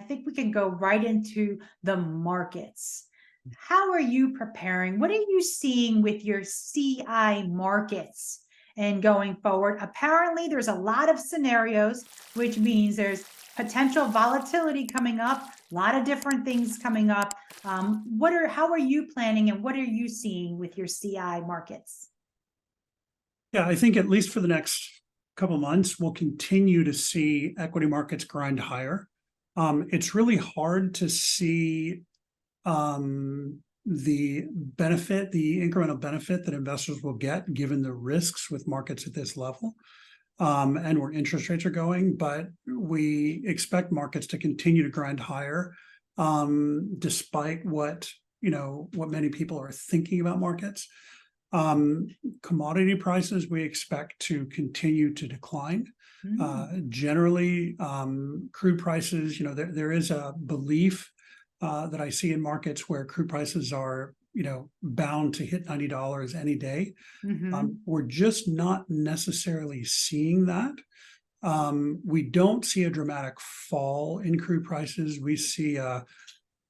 think we can go right into the markets. How are you preparing? What are you seeing with your CI markets and going forward? Apparently, there's a lot of scenarios, which means there's potential volatility coming up, a lot of different things coming up. How are you planning and what are you seeing with your CI markets? Yeah, I think at least for the next couple of months, we'll continue to see equity markets grind higher. It's really hard to see the incremental benefit that investors will get given the risks with markets at this level, and where interest rates are going. But we expect markets to continue to grind higher, despite what many people are thinking about markets. Commodity prices we expect to continue to decline. Generally, crude prices, there is a belief that I see in markets where crude prices are, bound to hit $90 any day. We're just not necessarily seeing that. We don't see a dramatic fall in crude prices. We see a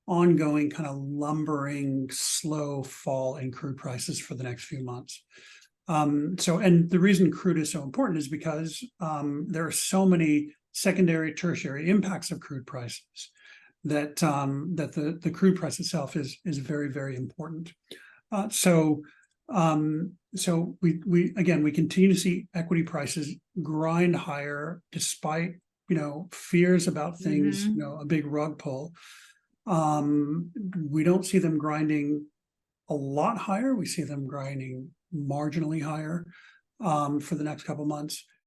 ongoing kind of lumbering, slow fall in crude prices for the next few months. And the reason crude is so important is because there are so many secondary, tertiary impacts of crude prices that the crude price itself is very, very important. So we continue to see equity prices grind higher despite fears about things, a big rug pull. We don't see them grinding a lot higher. We see them grinding marginally higher for the next couple of months.